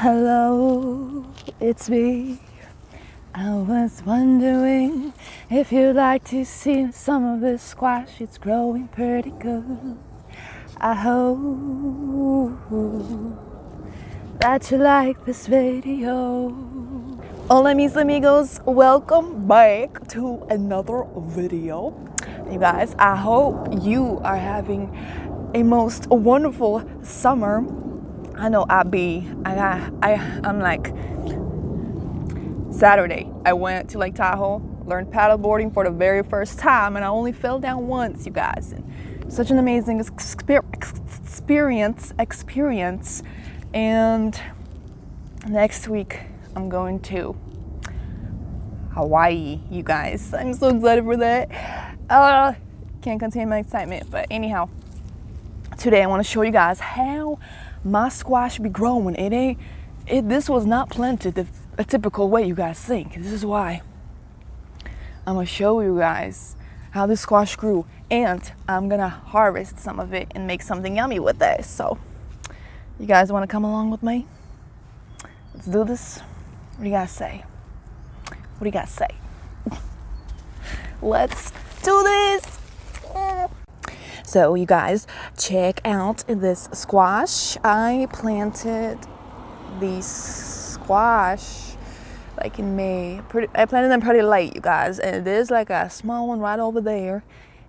Hello, it's me. I was wondering if you'd like to see some of this squash. It's growing pretty good. I hope that you like this video. Hola mis amigos, welcome back to another video. You guys, I hope you are having a most wonderful summer. I know I'm like, Saturday, I went to Lake Tahoe, learned paddleboarding for the very first time, and I only fell down once, you guys. And such an amazing experience. And next week, I'm going to Hawaii, you guys. I'm so excited for that. Can't contain my excitement, but anyhow, today I want to show you guys how my squash be growing. This was not planted a typical way you guys think. This is why I'm gonna show you guys how this squash grew, and I'm gonna harvest some of it and make something yummy with it. So you guys want to come along with me? Let's do this. What do you guys say? What do you guys say? Let's do this. So you guys, check out this squash. I planted these squash like in May. I planted them pretty late, you guys, and there's like a small one right over there.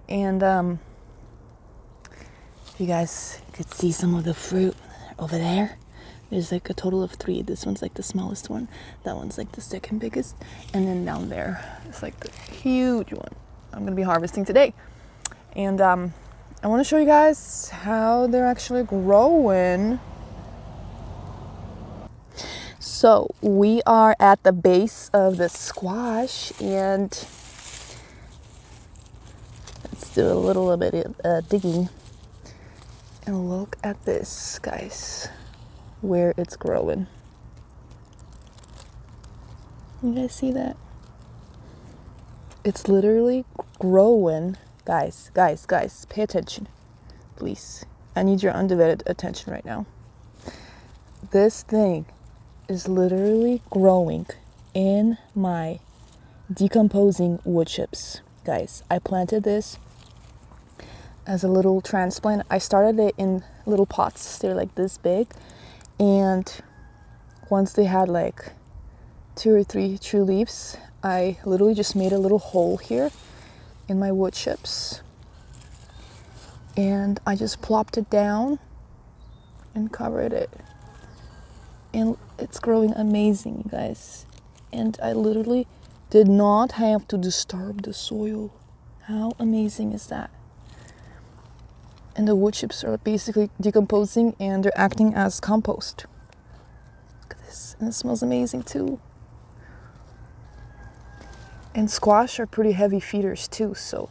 And you guys could see some of the fruit over there. There's like a total of 3. This one's like the smallest one. That one's like the second biggest. And then down there, it's like the huge one. I'm gonna be harvesting today. And I want to show you guys how they're actually growing. So we are at the base of the squash, and let's do a little bit of digging. And look at this, guys, where it's growing. You guys see that? It's literally growing. Guys, pay attention, please. I need your undivided attention right now. This thing is literally growing in my decomposing wood chips. Guys, I planted this as a little transplant. I started it in little pots. They're like this big. And once they had like 2 or 3 true leaves, I literally just made a little hole here in my wood chips, and I just plopped it down and covered it, and it's growing amazing, you guys. And I literally did not have to disturb the soil. How amazing is that? And the wood chips are basically decomposing, and they're acting as compost. Look at this, and it smells amazing too. And squash are pretty heavy feeders too, so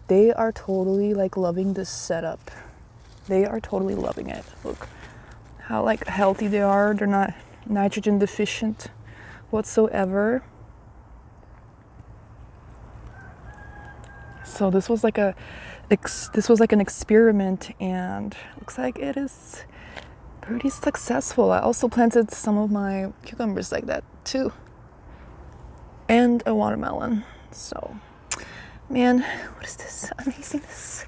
they are totally like loving this setup. They are totally loving it. Look how like healthy they are. They're not nitrogen deficient whatsoever. So this was like an experiment, and looks like it is pretty successful. I also planted some of my cucumbers like that too, and a watermelon. So, man, what is this? Amazingness.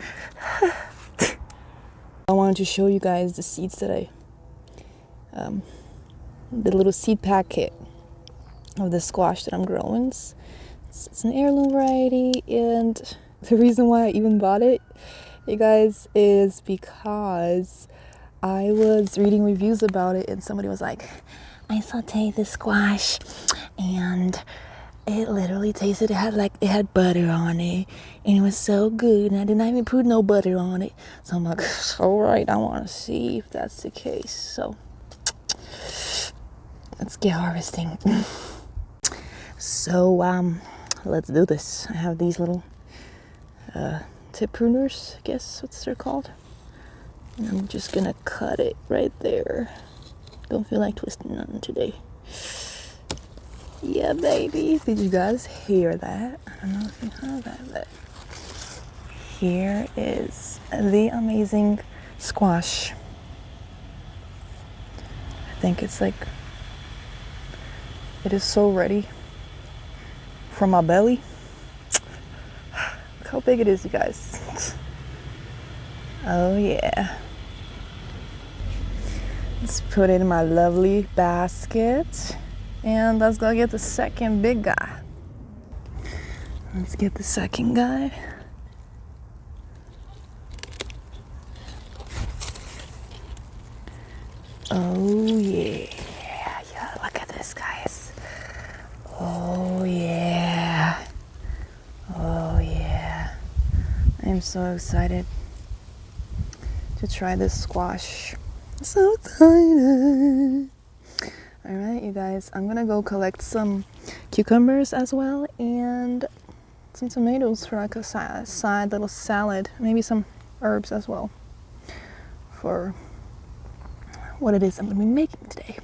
I wanted to show you guys the seeds that the little seed packet of the squash that I'm growing. It's an heirloom variety, and the reason why I even bought it, you guys, is because I was reading reviews about it, and somebody was like, I sauteed the squash, and it literally tasted, it had butter on it, and it was so good, and I didn't even put no butter on it. So I'm like, all right, I want to see if that's the case. So let's get harvesting. So let's do this. I have these little tip pruners, I guess what they're called, and I'm just gonna cut it right there. Don't feel like twisting nothing today. Yeah, baby. Did you guys hear that? I don't know if you heard that, but here is the amazing squash. I think it's like It is so ready from my belly. Look how big it is, you guys. Oh yeah. Let's put it in my lovely basket. And let's go get the second big guy. Let's get the second guy. Oh yeah. Yeah, look at this, guys. Oh yeah. Oh yeah. I'm so excited to try this squash. So excited. All right, you guys, I'm gonna go collect some cucumbers as well and some tomatoes for like a side little salad, maybe some herbs as well for what it is I'm gonna be making today.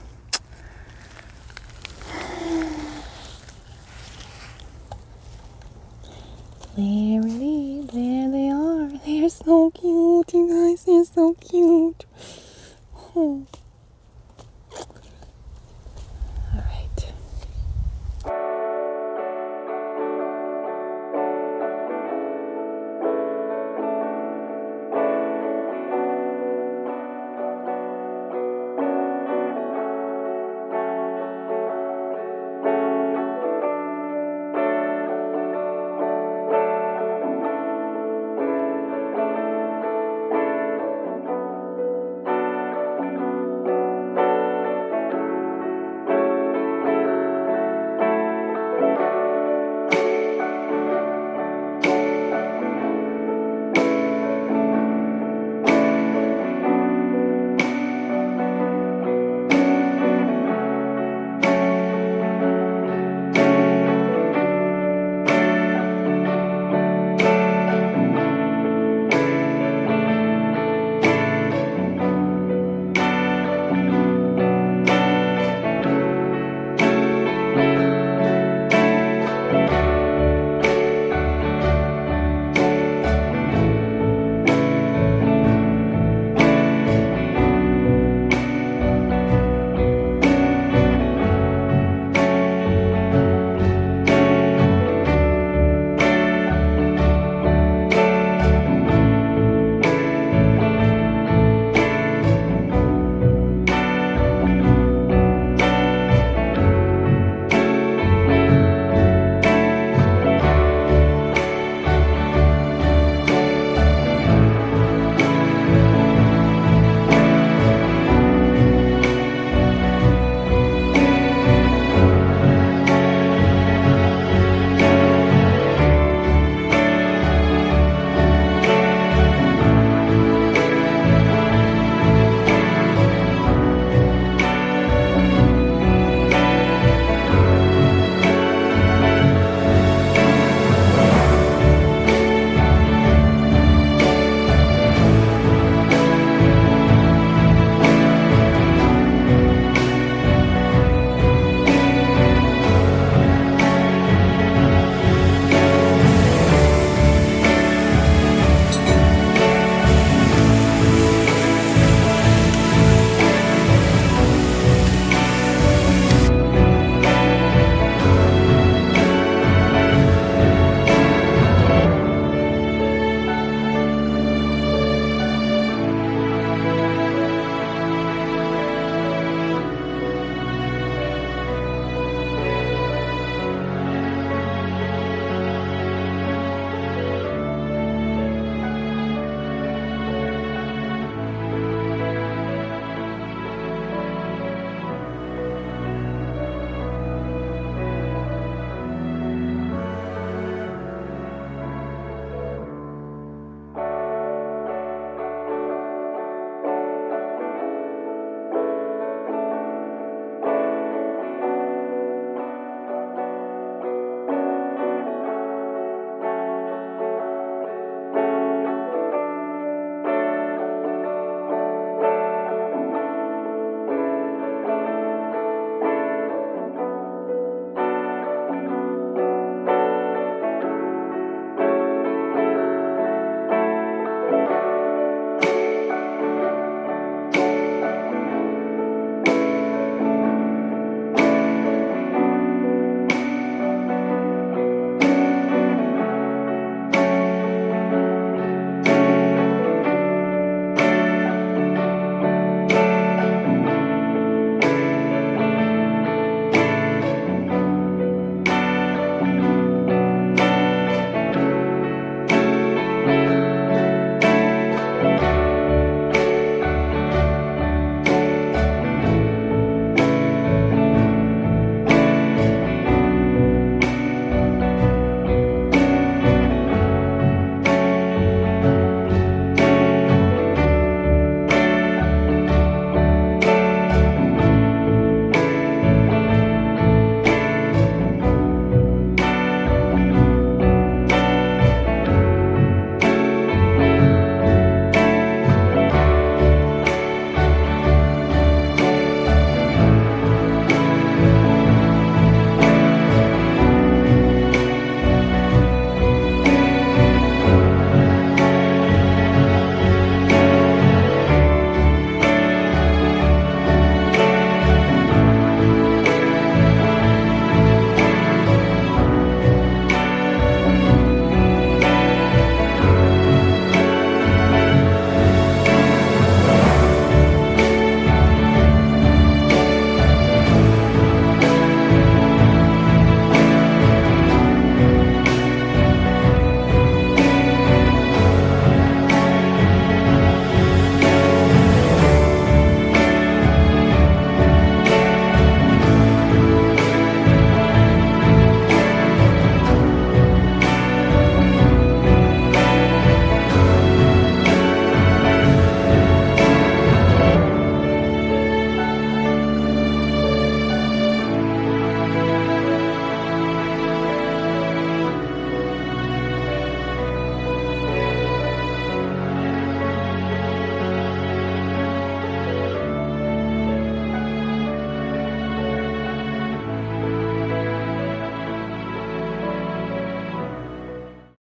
There